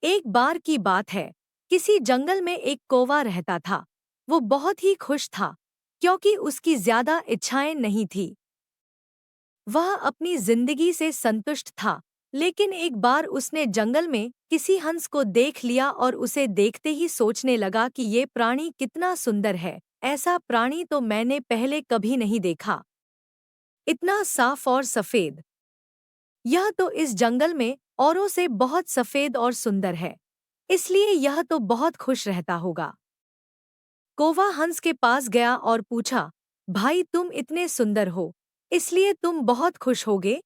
एक बार की बात है, किसी जंगल में एक कौवा रहता था। वो बहुत ही खुश था, क्योंकि उसकी ज्यादा इच्छाएं नहीं थी। वह अपनी जिंदगी से संतुष्ट था। लेकिन एक बार उसने जंगल में किसी हंस को देख लिया और उसे देखते ही सोचने लगा कि ये प्राणी कितना सुंदर है। ऐसा प्राणी तो मैंने पहले कभी नहीं देखा, इतना साफ और सफेद। यह तो इस जंगल में औरों से बहुत सफेद और सुंदर है, इसलिए यह तो बहुत खुश रहता होगा। कौवा हंस के पास गया और पूछा, भाई तुम इतने सुंदर हो, इसलिए तुम बहुत खुश होगे?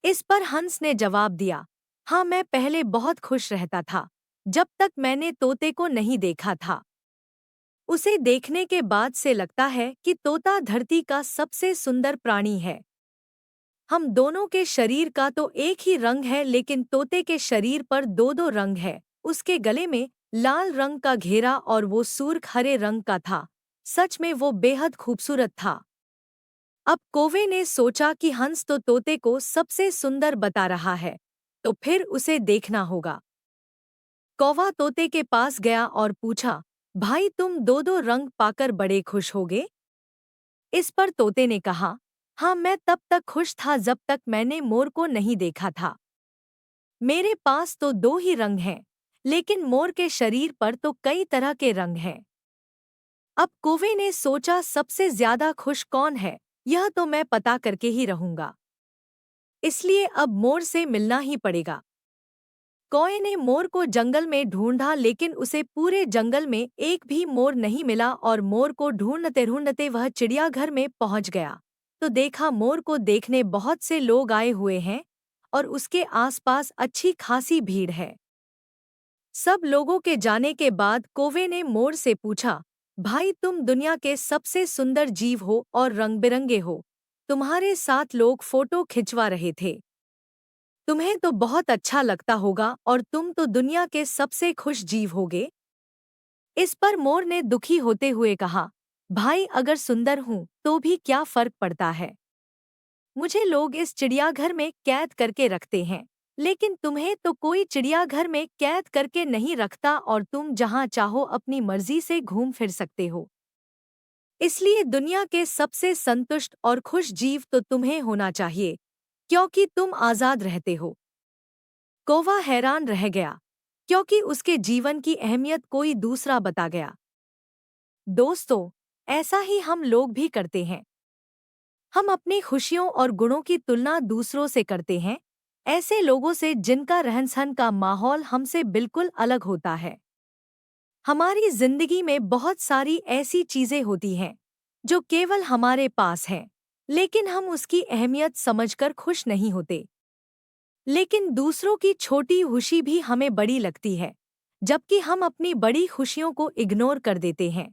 इस पर हंस ने जवाब दिया, हाँ मैं पहले बहुत खुश रहता था, जब तक मैंने तोते को नहीं देखा था। उसे देखने के बाद से लगता है कि तोता धरती का सबसे सुंदर प्राणी है। हम दोनों के शरीर का तो एक ही रंग है, लेकिन तोते के शरीर पर दो दो रंग है। उसके गले में लाल रंग का घेरा और वो सुर्ख हरे रंग का था। सच में वो बेहद खूबसूरत था। अब कौवे ने सोचा कि हंस तो तोते को सबसे सुंदर बता रहा है, तो फिर उसे देखना होगा। कौवा तोते के पास गया और पूछा, भाई तुम दो दो रंग पाकर बड़े खुश होगे? इस पर तोते ने कहा, हाँ मैं तब तक खुश था जब तक मैंने मोर को नहीं देखा था। मेरे पास तो दो ही रंग हैं, लेकिन मोर के शरीर पर तो कई तरह के रंग हैं। अब कौवे ने सोचा, सबसे ज्यादा खुश कौन है, यह तो मैं पता करके ही रहूंगा। इसलिए अब मोर से मिलना ही पड़ेगा। कौवे ने मोर को जंगल में ढूंढा, लेकिन उसे पूरे जंगल में एक भी मोर नहीं मिला और मोर को ढूंढते ढूंढते वह चिड़ियाघर में पहुंच गया। तो देखा, मोर को देखने बहुत से लोग आए हुए हैं और उसके आसपास अच्छी खासी भीड़ है। सब लोगों के जाने के बाद कौवे ने मोर से पूछा, भाई तुम दुनिया के सबसे सुंदर जीव हो और रंग बिरंगे हो। तुम्हारे साथ लोग फोटो खिंचवा रहे थे। तुम्हें तो बहुत अच्छा लगता होगा और तुम तो दुनिया के सबसे खुश जीव होगे। इस पर मोर ने दुखी होते हुए कहा, भाई अगर सुंदर हूं तो भी क्या फर्क पड़ता है। मुझे लोग इस चिड़ियाघर में कैद करके रखते हैं, लेकिन तुम्हें तो कोई चिड़ियाघर में कैद करके नहीं रखता और तुम जहां चाहो अपनी मर्जी से घूम फिर सकते हो। इसलिए दुनिया के सबसे संतुष्ट और खुश जीव तो तुम्हें होना चाहिए, क्योंकि तुम आजाद रहते हो। कौवा हैरान रह गया, क्योंकि उसके जीवन की अहमियत कोई दूसरा बता गया। दोस्तों, ऐसा ही हम लोग भी करते हैं। हम अपनी खुशियों और गुणों की तुलना दूसरों से करते हैं, ऐसे लोगों से जिनका रहन-सहन का माहौल हमसे बिल्कुल अलग होता है। हमारी जिंदगी में बहुत सारी ऐसी चीजें होती हैं जो केवल हमारे पास हैं, लेकिन हम उसकी अहमियत समझकर खुश नहीं होते। लेकिन दूसरों की छोटी खुशी भी हमें बड़ी लगती है, जबकि हम अपनी बड़ी खुशियों को इग्नोर कर देते हैं।